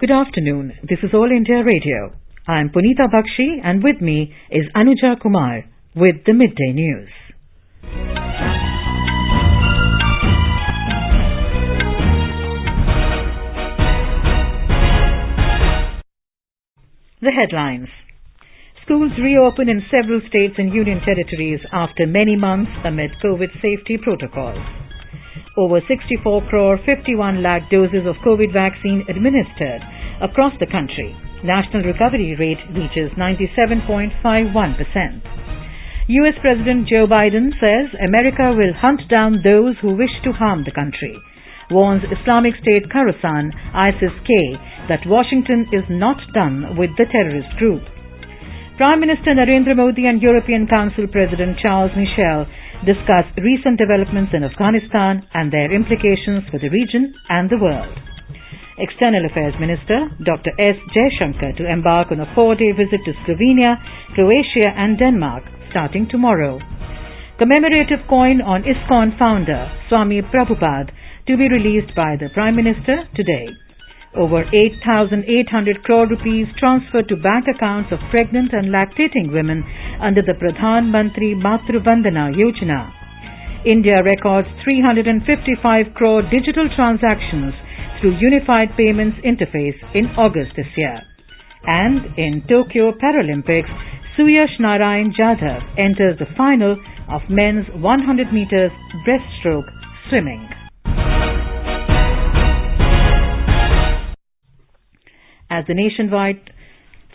Good afternoon. This is All India Radio. I am Punita Bakshi and with me is Anuja Kumar with the Midday News. The headlines. Schools reopen in several states and union territories after many months amid COVID safety protocols. Over 64 crore 51 lakh doses of COVID vaccine administered across the country. National recovery rate reaches 97.51%. US President Joe Biden says America will hunt down those who wish to harm the country. Warns Islamic State Khorasan ISIS-K that Washington is not done with the terrorist group. Prime Minister Narendra Modi and European Council President Charles Michel discuss recent developments in Afghanistan and their implications for the region and the world. External Affairs Minister Dr. S. Jaishankar to embark on a 4-day visit to Slovenia, Croatia and Denmark starting tomorrow. Commemorative coin on ISKCON founder Swami Prabhupada to be released by the Prime Minister today. Over 8,800 crore rupees transferred to bank accounts of pregnant and lactating women under the Pradhan Mantri Matru Vandana Yojana. India records 355 crore digital transactions through Unified Payments Interface in August this year. And in Tokyo Paralympics, Suyash Narayan Jadhav enters the final of men's 100 meters breaststroke swimming. As the nationwide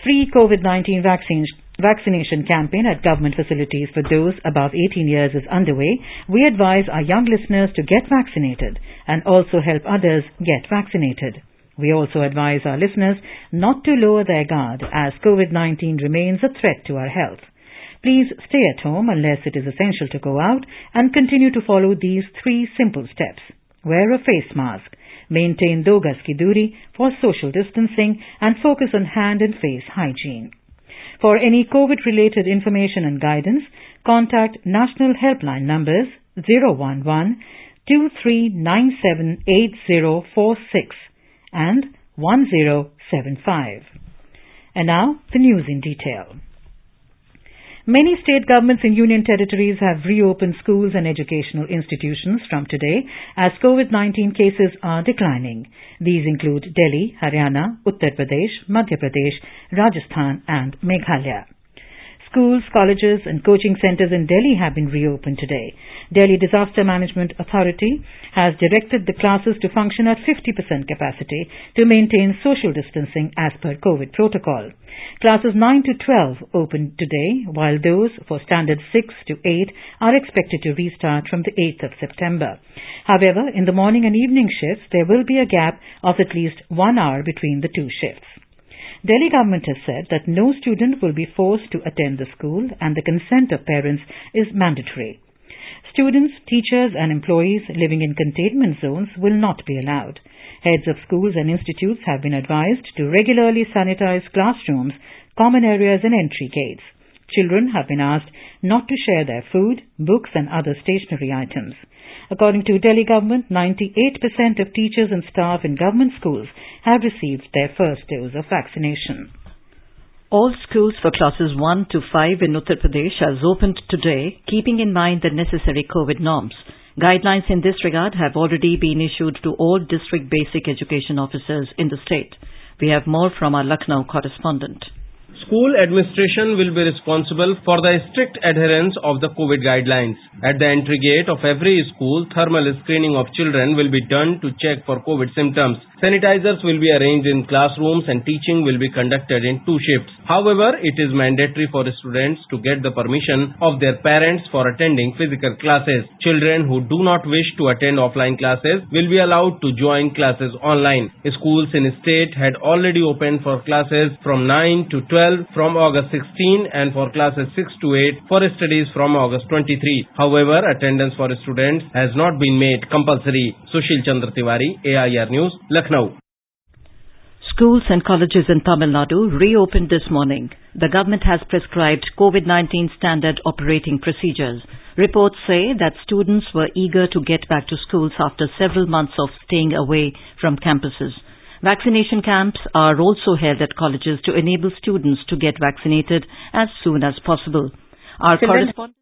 free COVID-19 vaccination campaign at government facilities for those above 18 years is underway, we advise our young listeners to get vaccinated and also help others get vaccinated. We also advise our listeners not to lower their guard as COVID-19 remains a threat to our health. Please stay at home unless it is essential to go out and continue to follow these 3 simple steps. Wear a face mask. Maintain 2 gaz ki duri for social distancing and focus on hand and face hygiene. For any COVID-related information and guidance, contact national helpline numbers 011-2397-8046 and 1075. And now, the news in detail. Many state governments and union territories have reopened schools and educational institutions from today as COVID-19 cases are declining. These include Delhi, Haryana, Uttar Pradesh, Madhya Pradesh, Rajasthan and Meghalaya. Schools, colleges and coaching centres in Delhi have been reopened today. Delhi Disaster Management Authority has directed the classes to function at 50% capacity to maintain social distancing as per COVID protocol. Classes 9 to 12 opened today, while those for standards 6 to 8 are expected to restart from the 8th of September. However, in the morning and evening shifts, there will be a gap of at least 1 hour between the 2 shifts. Delhi government has said that no student will be forced to attend the school and the consent of parents is mandatory. Students, teachers and employees living in containment zones will not be allowed. Heads of schools and institutes have been advised to regularly sanitize classrooms, common areas and entry gates. Children have been asked not to share their food, books and other stationery items. According to Delhi government, 98% of teachers and staff in government schools have received their first dose of vaccination. All schools for classes 1 to 5 in Uttar Pradesh has opened today, keeping in mind the necessary COVID norms. Guidelines in this regard have already been issued to all district basic education officers in the state. We have more from our Lucknow correspondent. School administration will be responsible for the strict adherence of the COVID guidelines. At the entry gate of every school, thermal screening of children will be done to check for COVID symptoms. Sanitizers will be arranged in classrooms and teaching will be conducted in 2 shifts. However, it is mandatory for students to get the permission of their parents for attending physical classes. Children who do not wish to attend offline classes will be allowed to join classes online. Schools in state had already opened for classes from 9 to 12 from August 16 and for classes 6 to 8 for studies from August 23. However, attendance for students has not been made compulsory. Sushil Chandra Tiwari, AIR News, Lucknow. Schools and colleges in Tamil Nadu reopened this morning. The government has prescribed COVID-19 standard operating procedures. Reports say that students were eager to get back to schools after several months of staying away from campuses. Vaccination camps are also held at colleges to enable students to get vaccinated as soon as possible. Our correspondent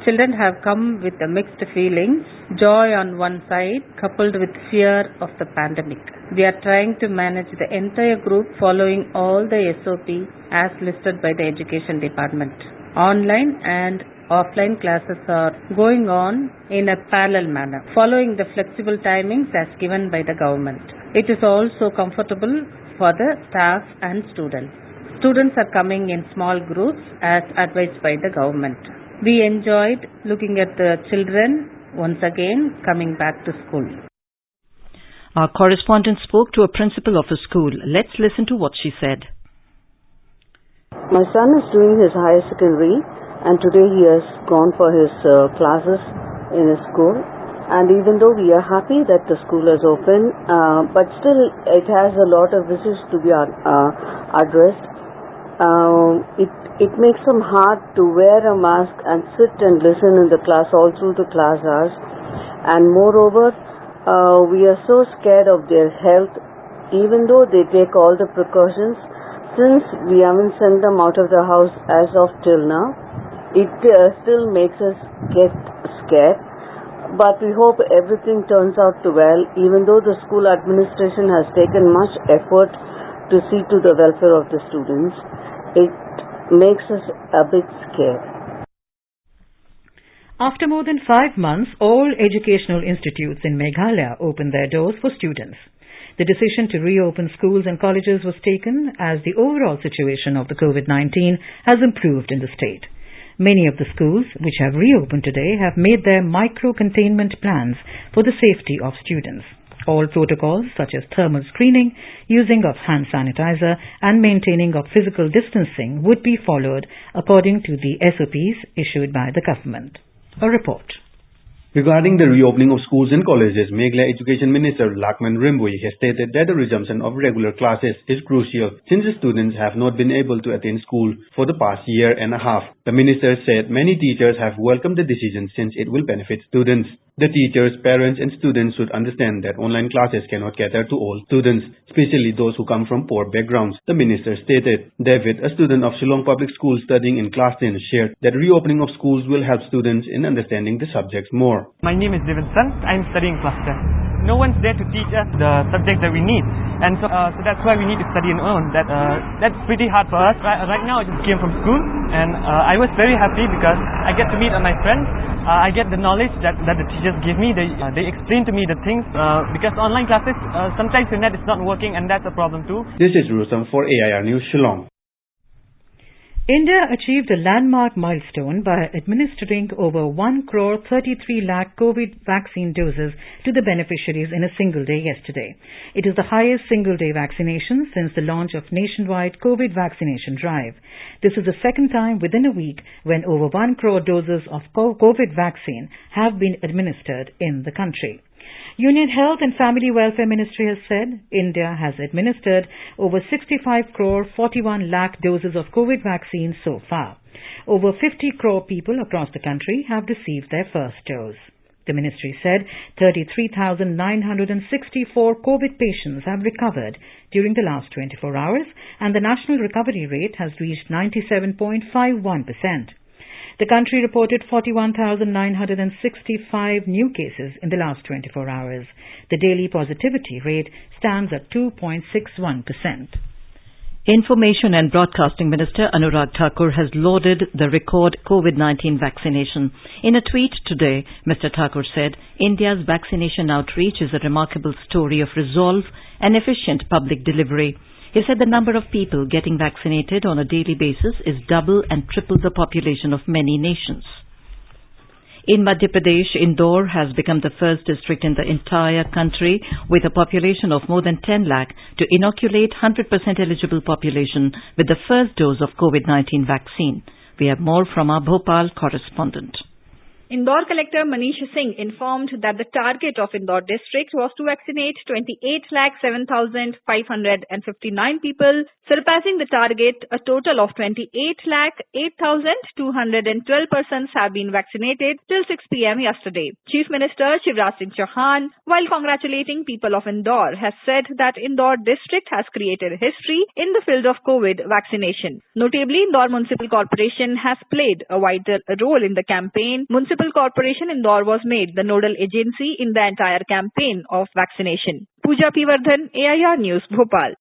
Children have come with a mixed feelings, joy on one side coupled with fear of the pandemic. We are trying to manage the entire group following all the SOP as listed by the Education Department. Online and offline classes are going on in a parallel manner, following the flexible timings as given by the government. It is also comfortable for the staff and students. Students are coming in small groups as advised by the government. We enjoyed looking at the children once again coming back to school. Our correspondent spoke to a principal of a school. Let's listen to what she said. My son is doing his higher secondary and today he has gone for his classes in his school. And even though we are happy that the school is open, but still it has a lot of issues to be addressed. It makes them hard to wear a mask and sit and listen in the class all through the class hours. And moreover, we are so scared of their health, even though they take all the precautions. Since we haven't sent them out of the house as of till now, it still makes us get scared. But we hope everything turns out well, even though the school administration has taken much effort to see to the welfare of the students. It makes us a bit scared. After more than 5 months, all educational institutes in Meghalaya opened their doors for students. The decision to reopen schools and colleges was taken as the overall situation of the COVID-19 has improved in the state. Many of the schools which have reopened today have made their micro-containment plans for the safety of students. All protocols such as thermal screening, using of hand sanitizer and maintaining of physical distancing would be followed according to the SOPs issued by the government. A report. Regarding the reopening of schools and colleges, Meghalaya Education Minister Lakman Rimboy has stated that the resumption of regular classes is crucial since the students have not been able to attend school for the past year and a half. The minister said many teachers have welcomed the decision since it will benefit students. The teachers, parents and students should understand that online classes cannot cater to all students, especially those who come from poor backgrounds, the minister stated. David, a student of Shillong Public School studying in Class 10, shared that reopening of schools will help students in understanding the subjects more. My name is Davidson. I'm studying Class 10. No one's there to teach us the subject that we need, and so that's why we need to study on our own. That's pretty hard for us. Right now I just came from school and I was very happy because I get to meet my friends. I get the knowledge that the teachers give me. They explain to me the things because online classes sometimes the net is not working and that's a problem too. This is Rusam for AIR News Shillong. India achieved a landmark milestone by administering over 1,33 lakh COVID vaccine doses to the beneficiaries in a single day yesterday. It is the highest single-day vaccination since the launch of nationwide COVID vaccination drive. This is the second time within a week when over 1 crore doses of COVID vaccine have been administered in the country. Union Health and Family Welfare Ministry has said India has administered over 65 crore 41 lakh doses of COVID vaccine so far. Over 50 crore people across the country have received their first dose. The ministry said 33,964 COVID patients have recovered during the last 24 hours and the national recovery rate has reached 97.51%. The country reported 41,965 new cases in the last 24 hours. The daily positivity rate stands at 2.61%. Information and Broadcasting Minister Anurag Thakur has lauded the record COVID-19 vaccination. In a tweet today, Mr. Thakur said, India's vaccination outreach is a remarkable story of resolve and efficient public delivery. He said the number of people getting vaccinated on a daily basis is double and triple the population of many nations. In Madhya Pradesh, Indore has become the first district in the entire country with a population of more than 10 lakh to inoculate 100% eligible population with the first dose of COVID-19 vaccine. We have more from our Bhopal correspondent. Indore Collector Manish Singh informed that the target of Indore district was to vaccinate 28,07,559 people, surpassing the target. A total of 28,08,212 persons have been vaccinated till 6 p.m. yesterday. Chief Minister Shivraj Singh Chauhan, while congratulating people of Indore, has said that Indore district has created history in the field of COVID vaccination. Notably, Indore Municipal Corporation has played a vital role in the campaign. Municipal Corporation Indore was made the nodal agency in the entire campaign of vaccination. Pooja P. Vardhan, AIR News, Bhopal.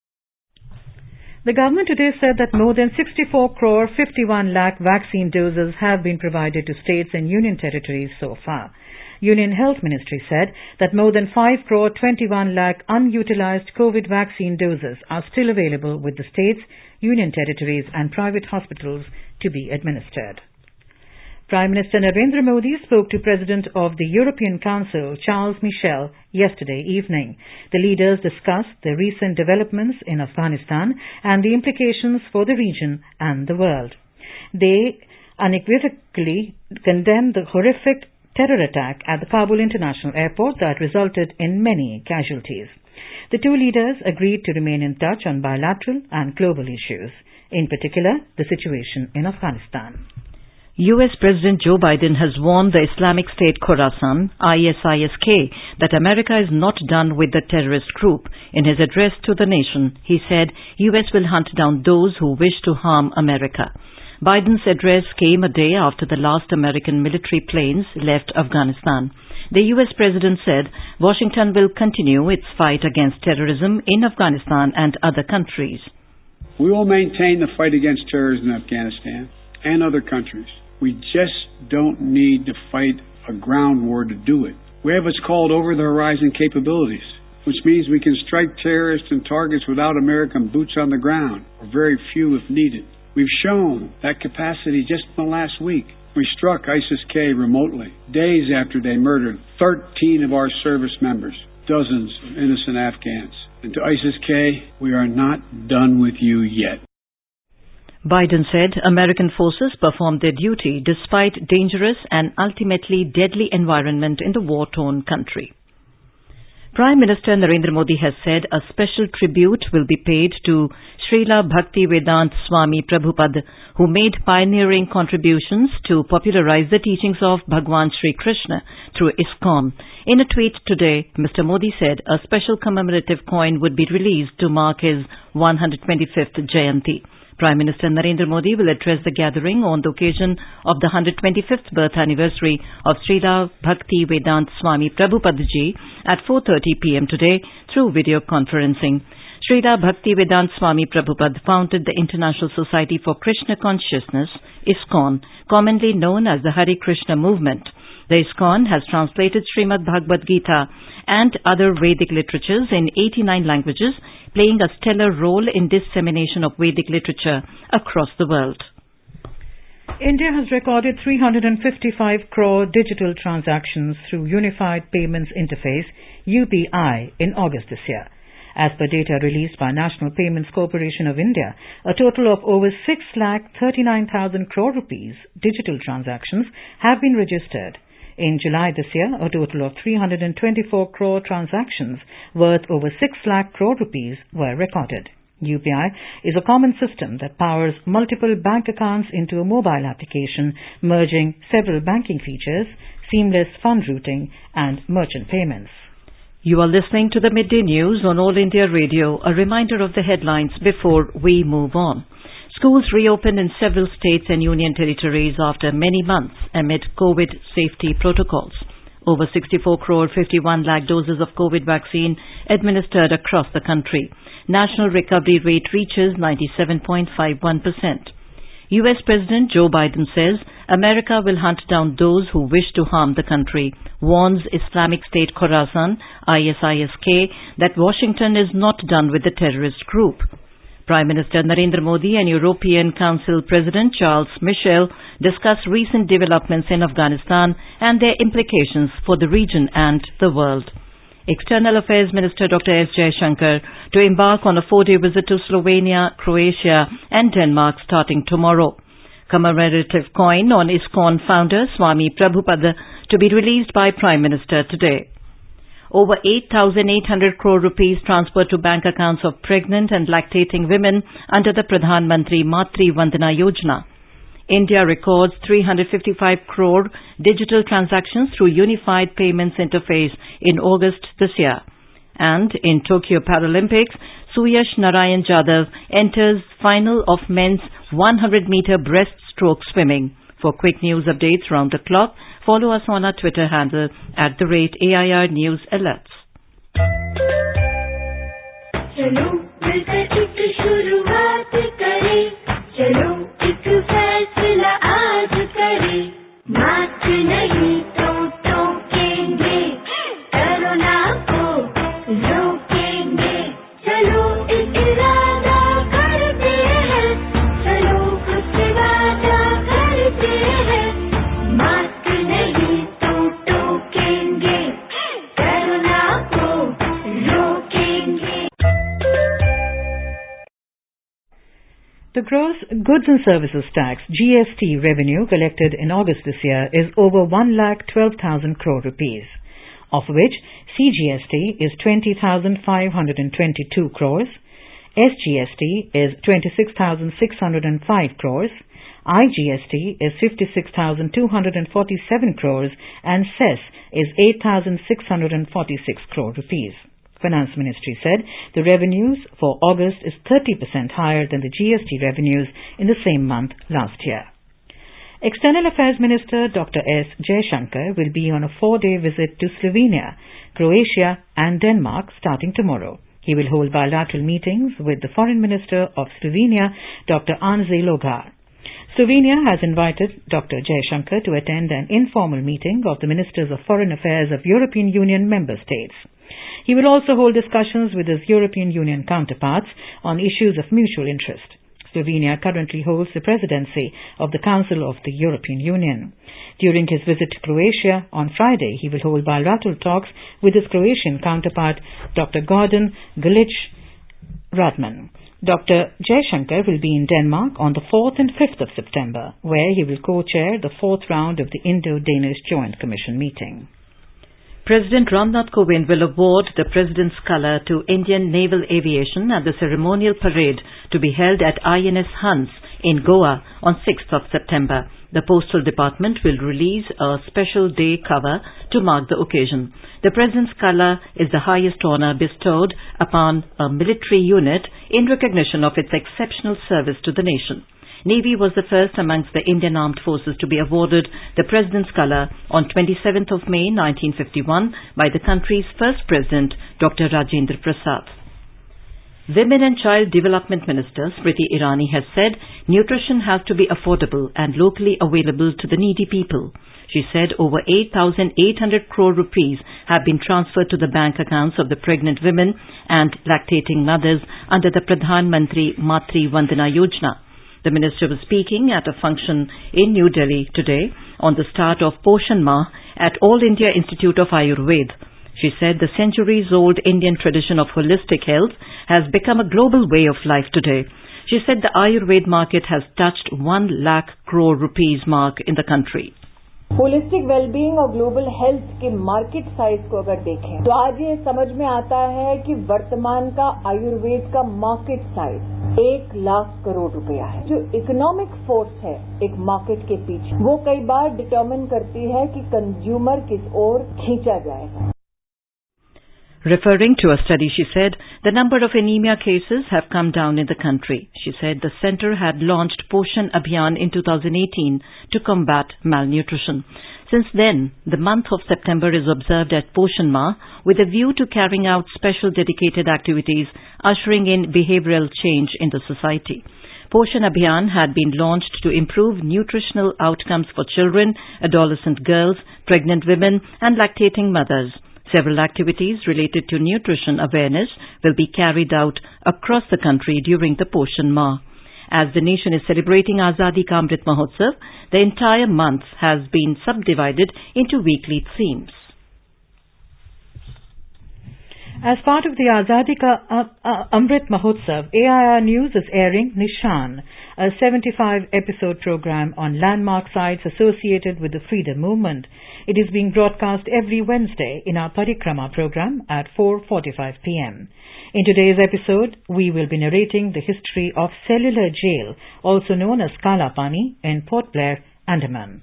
The government today said that more than 64 crore 51 lakh vaccine doses have been provided to states and union territories so far. Union Health Ministry said that more than 5 crore 21 lakh unutilized COVID vaccine doses are still available with the states, union territories and private hospitals to be administered. Prime Minister Narendra Modi spoke to President of the European Council, Charles Michel, yesterday evening. The leaders discussed the recent developments in Afghanistan and the implications for the region and the world. They unequivocally condemned the horrific terror attack at the Kabul International Airport that resulted in many casualties. The two leaders agreed to remain in touch on bilateral and global issues, in particular the situation in Afghanistan. U.S. President Joe Biden has warned the Islamic State Khorasan, ISIS-K, that America is not done with the terrorist group. In his address to the nation, he said U.S. will hunt down those who wish to harm America. Biden's address came a day after the last American military planes left Afghanistan. The U.S. President said Washington will continue its fight against terrorism in Afghanistan and other countries. We will maintain the fight against terrorism in Afghanistan and other countries. We just don't need to fight a ground war to do it. We have what's called over-the-horizon capabilities, which means we can strike terrorists and targets without American boots on the ground, or very few if needed. We've shown that capacity just in the last week. We struck ISIS-K remotely, days after they murdered 13 of our service members, dozens of innocent Afghans. And to ISIS-K, we are not done with you yet. Biden said American forces performed their duty despite dangerous and ultimately deadly environment in the war-torn country. Prime Minister Narendra Modi has said a special tribute will be paid to Srila Bhaktivedanta Swami Prabhupada, who made pioneering contributions to popularize the teachings of Bhagwan Sri Krishna through ISKCON. In a tweet today, Mr. Modi said a special commemorative coin would be released to mark his 125th Jayanti. Prime Minister Narendra Modi will address the gathering on the occasion of the 125th birth anniversary of Srila Bhaktivedanta Swami Prabhupada Ji at 4:30 p.m. today through video conferencing. Srila Bhaktivedanta Swami Prabhupada founded the International Society for Krishna Consciousness, ISKCON, commonly known as the Hare Krishna movement. The ISKCON has translated Srimad Bhagavad Gita and other Vedic literatures in 89 languages, playing a stellar role in dissemination of Vedic literature across the world. India has recorded 355 crore digital transactions through Unified Payments Interface, UPI, in August this year. As per data released by National Payments Corporation of India, a total of over 6,39,000 crore rupees digital transactions have been registered. In July this year, a total of 324 crore transactions worth over 6 lakh crore rupees were recorded. UPI is a common system that powers multiple bank accounts into a mobile application, merging several banking features, seamless fund routing, and merchant payments. You are listening to the Midday News on All India Radio. A reminder of the headlines before we move on. Schools reopened in several states and union territories after many months amid COVID safety protocols. Over 64 crore 51 lakh doses of COVID vaccine administered across the country. National recovery rate reaches 97.51%. U.S. President Joe Biden says America will hunt down those who wish to harm the country, warns Islamic State Khorasan, ISIS-K, that Washington is not done with the terrorist group. Prime Minister Narendra Modi and European Council President Charles Michel discussed recent developments in Afghanistan and their implications for the region and the world. External Affairs Minister Dr. S. Jaishankar to embark on a 4-day visit to Slovenia, Croatia and Denmark starting tomorrow. Commemorative coin on ISKCON founder Swami Prabhupada to be released by Prime Minister today. Over 8,800 crore rupees transferred to bank accounts of pregnant and lactating women under the Pradhan Mantri Matri Vandana Yojana. India records 355 crore digital transactions through Unified Payments Interface in August this year. And in Tokyo Paralympics, Suyash Narayan Jadhav enters final of men's 100-meter breaststroke swimming. For quick news updates round the clock, follow us on our Twitter handle @AIR News Alerts. चलो मिलकर एक शुरुआत करें, चलो एक फैसला आज करें, मात नहीं तो टोकेंगे, कोरोना को रोकेंगे, चलो एक इरादा करते हैं, चलो कुछ वादा करते हैं, मात नहीं तो टोकेंगे, कोरोना को रोकेंगे. The gross goods and services tax (GST) revenue collected in August this year is over 1,12,000 crore rupees, of which CGST is 20,522 crores, SGST is 26,605 crores, IGST is 56,247 crores, and cess is 8,646 crore rupees. Finance Ministry said the revenues for August is 30% higher than the GST revenues in the same month last year. External Affairs Minister Dr. S. Jaishankar will be on a 4-day visit to Slovenia, Croatia and Denmark starting tomorrow. He will hold bilateral meetings with the Foreign Minister of Slovenia, Dr. Ante Logar. Slovenia has invited Dr. Jaishankar to attend an informal meeting of the Ministers of Foreign Affairs of European Union member states. He will also hold discussions with his European Union counterparts on issues of mutual interest. Slovenia currently holds the presidency of the Council of the European Union. During his visit to Croatia on Friday, he will hold bilateral talks with his Croatian counterpart, Dr. Gordon Grlić-Radman. Dr. Jaishankar will be in Denmark on the 4th and 5th of September, where he will co-chair the 4th round of the Indo-Danish Joint Commission meeting. President Ramnath Kovind will award the President's Colour to Indian Naval Aviation at the ceremonial parade to be held at INS Hans in Goa on 6th of September. The Postal Department will release a special day cover to mark the occasion. The President's Colour is the highest honour bestowed upon a military unit in recognition of its exceptional service to the nation. Navy was the first amongst the Indian Armed Forces to be awarded the President's Colour on 27th of May 1951 by the country's first President, Dr. Rajendra Prasad. Women and Child Development Minister Smriti Irani has said nutrition has to be affordable and locally available to the needy people. She said over 8,800 crore rupees have been transferred to the bank accounts of the pregnant women and lactating mothers under the Pradhan Mantri Matri Vandana Yojana. The minister was speaking at a function in New Delhi today on the start of Poshan Mah at All India Institute of Ayurveda. She said the centuries-old Indian tradition of holistic health has become a global way of life today. She said the Ayurveda market has touched 1 lakh crore rupees mark in the country. Holistic wellbeing और global health के market size को अगर देखें तो आज ये समझ में आता है कि वर्तमान का आयुर्वेद का मार्केट साइज 1 लाख करोड़ रुपया है. जो इकोनॉमिक फोर्स है एक मार्केट के पीछे वो कई बार डिटर्मिन करती है कि कंज्यूमर किस ओर खींचा जाएगा. Referring to a study, she said, the number of anemia cases have come down in the country. She said the centre had launched Poshan Abhiyan in 2018 to combat malnutrition. Since then, the month of September is observed as Poshan Mah with a view to carrying out special dedicated activities ushering in behavioural change in the society. Poshan Abhiyan had been launched to improve nutritional outcomes for children, adolescent girls, pregnant women and lactating mothers. Several activities related to nutrition awareness will be carried out across the country during the Poshan Mah. As the nation is celebrating Azadi Ka Amrit Mahotsav, the entire month has been subdivided into weekly themes. As part of the Azadi Ka Amrit Mahotsav, AIR News is airing Nishan, a 75-episode program on landmark sites associated with the freedom movement. It is being broadcast every Wednesday in our Parikrama program at 4:45 p.m. In today's episode, we will be narrating the history of Cellular Jail, also known as Kala Pani, in Port Blair, Andaman.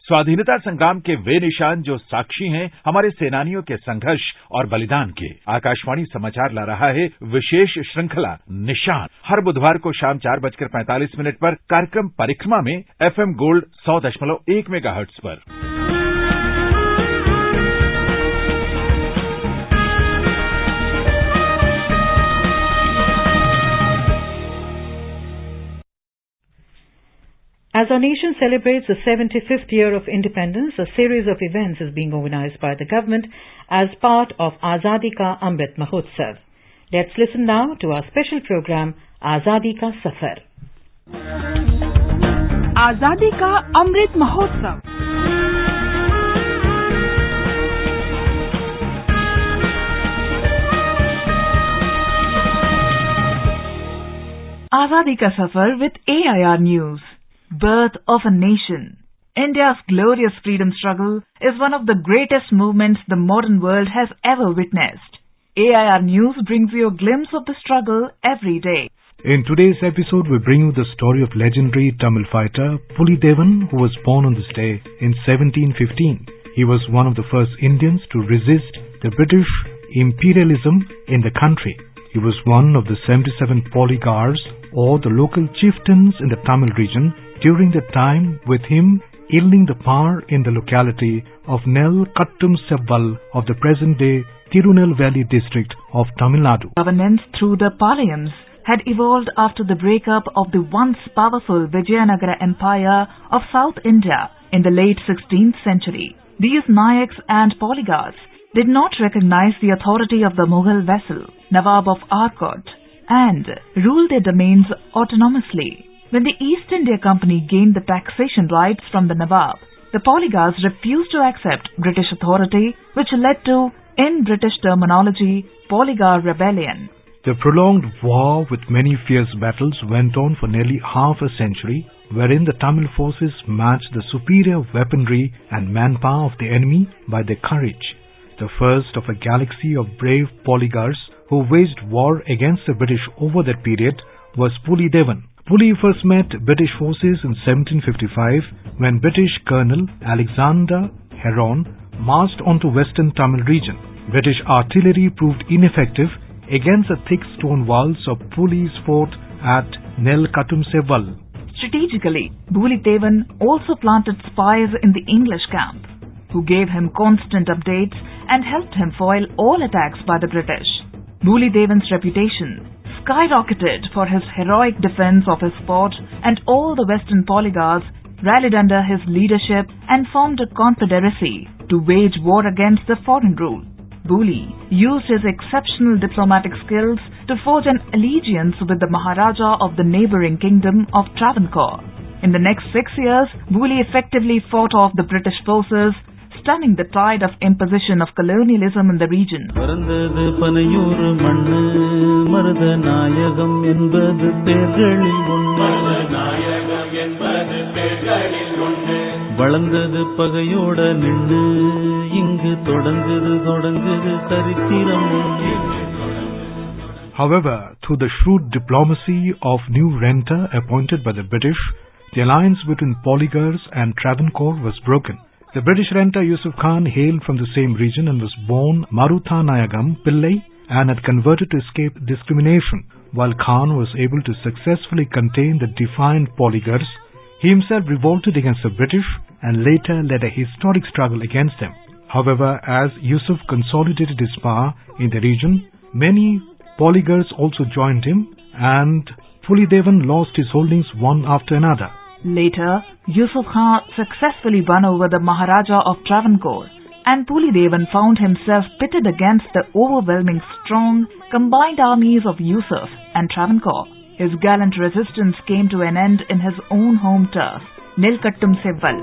स्वाधीनता संग्राम के वे निशान जो साक्षी हैं हमारे सेनानियों के संघर्ष और बलिदान के। आकाशवाणी समाचार ला रहा है विशेष श्रृंखला निशान। हर बुधवार को शाम 4:45 पर कार्यक्रम परिक्रमा में FM गोल्ड 100.1 मेगाहर्ट्ज पर। As our nation celebrates the 75th year of independence, a series of events is being organized by the government as part of Azadi Ka Amrit Mahotsav. Let's listen now to our special program, Azadi Ka Safar. Azadi Ka Amrit Mahotsav. Azadi Ka Safar with AIR News. Birth of a Nation. India's glorious freedom struggle is one of the greatest movements the modern world has ever witnessed. AIR News brings you a glimpse of the struggle every day. In today's episode, we bring you the story of legendary Tamil fighter Pulidevan, who was born on this day in 1715. He was one of the first Indians to resist the British imperialism in the country. He was one of the 77 polygars, or the local chieftains in the Tamil region, during the time with him wielding the power in the locality of Nel Kattum Sevval of the present-day Tirunelveli district of Tamil Nadu. Governance through the Palayams had evolved after the breakup of the once powerful Vijayanagara Empire of South India in the late 16th century. These Nayaks and polygars did not recognize the authority of the Mughal vassal, Nawab of Arcot, and ruled their domains autonomously. When the East India Company gained the taxation rights from the Nawab, the polygars refused to accept British authority, which led to, in British terminology, Polygar Rebellion. The prolonged war with many fierce battles went on for nearly half a century, wherein the Tamil forces matched the superior weaponry and manpower of the enemy by their courage. The first of a galaxy of brave polygars who waged war against the British over that period was Pulidevan. Puli first met British forces in 1755 when British Colonel Alexander Heron marched onto western Tamil region. British artillery proved ineffective against the thick stone walls of Puli's fort at Nel Kattum Sevval. Strategically, Pulidevan also planted spies in the English camp, who gave him constant updates and helped him foil all attacks by the British. Pulidevan's reputation skyrocketed for his heroic defense of his fort, and all the western polygars rallied under his leadership and formed a confederacy to wage war against the foreign rule. Puli used his exceptional diplomatic skills to forge an allegiance with the Maharaja of the neighbouring kingdom of Travancore. In the next 6 years, Puli effectively fought off the British forces, stunning the tide of imposition of colonialism in the region. However, through the shrewd diplomacy of new renter appointed by the British, the alliance between polygars and Travancore was broken. The British renter Yusuf Khan hailed from the same region and was born Marutha Nayagam Pillai and had converted to escape discrimination. While Khan was able to successfully contain the defiant polygars, he himself revolted against the British and later led a historic struggle against them. However, as Yusuf consolidated his power in the region, many polygars also joined him, and Pulidevan lost his holdings one after another. Later, Yusuf Khan successfully won over the Maharaja of Travancore, and Pulidevan found himself pitted against the overwhelming strong combined armies of Yusuf and Travancore. His gallant resistance came to an end in his own home turf. Nel Kattum Sevval.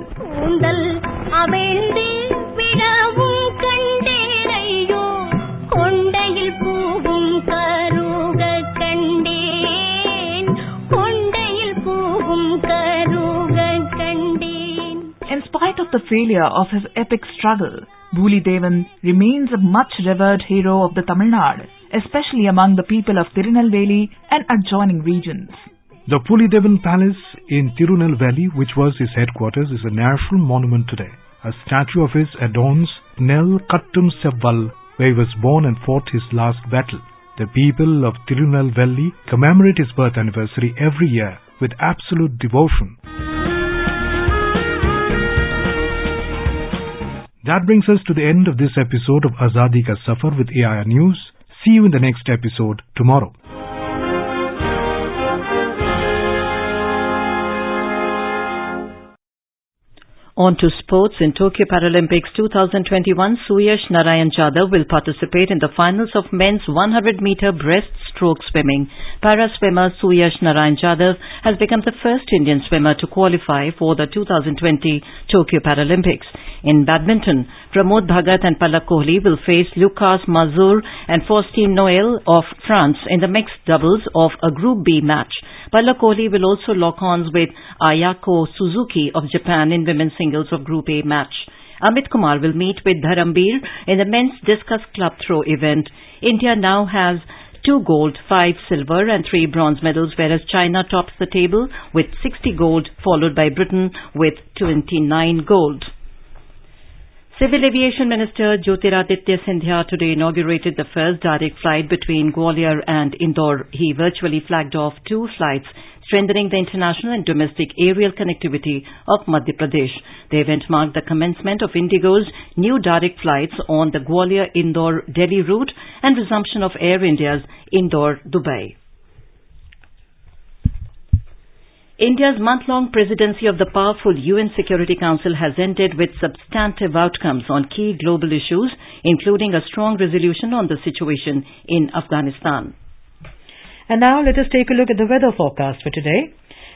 In spite of the failure of his epic struggle, Bhulidevan remains a much revered hero of the Tamil Nadu, especially among the people of Tirunelveli and adjoining regions. The Bhulidevan Palace in Tirunelveli, which was his headquarters, is a national monument today. A statue of his adorns Nel Kattum Sevval, where he was born and fought his last battle. The people of Tirunelveli commemorate his birth anniversary every year with absolute devotion. That brings us to the end of this episode of Azadi Ka Safar with AIR News. See you in the next episode tomorrow. On to sports. In Tokyo Paralympics 2021, Suyash Narayan Jadhav will participate in the finals of men's 100-meter breaststroke swimming. Para-swimmer Suyash Narayan Jadhav has become the first Indian swimmer to qualify for the 2020 Tokyo Paralympics. In badminton, Pramod Bhagat and Palak Kohli will face Lucas Mazur and Faustine Noël of France in the mixed doubles of a Group B match. Palak Kohli will also lock horns with Ayako Suzuki of Japan in women's singles of Group A match. Amit Kumar will meet with Dharambir in the men's discus club throw event. India now has 2 gold, 5 silver and 3 bronze medals, whereas China tops the table with 60 gold, followed by Britain with 29 gold. Civil Aviation Minister Jyotiraditya Scindia today inaugurated the first direct flight between Gwalior and Indore. He virtually flagged off 2 flights, strengthening the international and domestic aerial connectivity of Madhya Pradesh. The event marked the commencement of Indigo's new direct flights on the Gwalior-Indore-Delhi route and resumption of Air India's Indore-Dubai. India's month-long presidency of the powerful UN Security Council has ended with substantive outcomes on key global issues, including a strong resolution on the situation in Afghanistan. And now let us take a look at the weather forecast for today.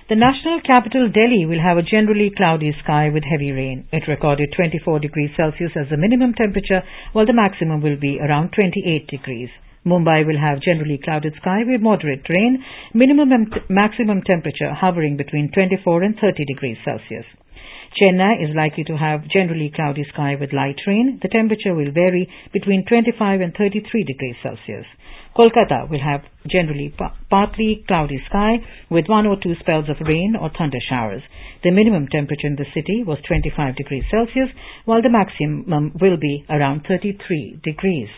The national capital Delhi will have a generally cloudy sky with heavy rain. It recorded 24 degrees Celsius as the minimum temperature, while the maximum will be around 28 degrees. Mumbai will have generally clouded sky with moderate rain, minimum and maximum temperature hovering between 24 and 30 degrees Celsius. Chennai is likely to have generally cloudy sky with light rain. The temperature will vary between 25 and 33 degrees Celsius. Kolkata will have generally partly cloudy sky with 1 or 2 spells of rain or thunder showers. The minimum temperature in the city was 25 degrees Celsius, while the maximum will be around 33 degrees.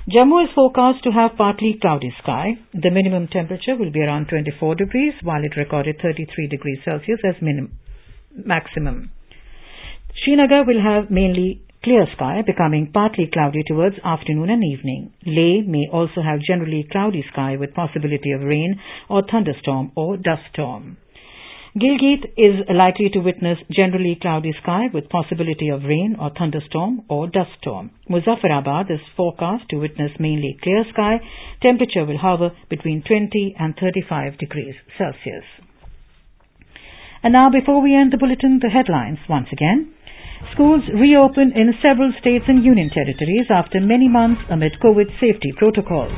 Jammu is forecast to have partly cloudy sky. The minimum temperature will be around 24 degrees, while it recorded 33 degrees Celsius as maximum. Srinagar will have mainly clear sky, becoming partly cloudy towards afternoon and evening. Leh may also have generally cloudy sky with possibility of rain or thunderstorm or dust storm. Gilgit is likely to witness generally cloudy sky with possibility of rain or thunderstorm or dust storm. Muzaffarabad is forecast to witness mainly clear sky. Temperature will hover between 20 and 35 degrees Celsius. And now, before we end the bulletin, the headlines once again. Schools reopen in several states and union territories after many months amid COVID safety protocols.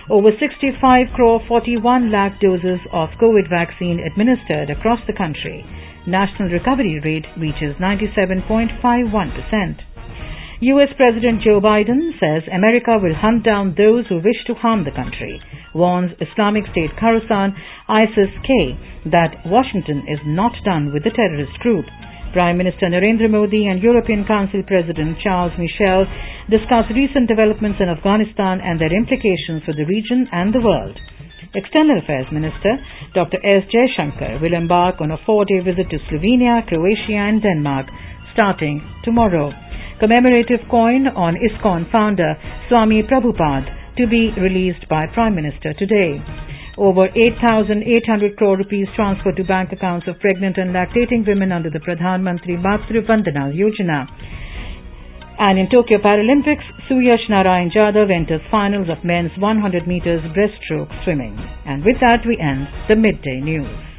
Over 65 crore 41 lakh doses of COVID vaccine administered across the country. National recovery rate reaches 97.51%. US President Joe Biden says America will hunt down those who wish to harm the country. Warns Islamic State Khorasan ISIS-K that Washington is not done with the terrorist group. Prime Minister Narendra Modi and European Council President Charles Michel discuss recent developments in Afghanistan and their implications for the region and the world. External Affairs Minister Dr. S. Jaishankar will embark on a 4-day visit to Slovenia, Croatia and Denmark starting tomorrow. Commemorative coin on ISKCON founder Swami Prabhupada to be released by Prime Minister today. Over 8,800 crore rupees transferred to bank accounts of pregnant and lactating women under the Pradhan Mantri Matru Vandana Yojana. And in Tokyo Paralympics, Suyash Narayan Jadhav enters finals of men's 100 meters breaststroke swimming. And with that, we end the Midday News.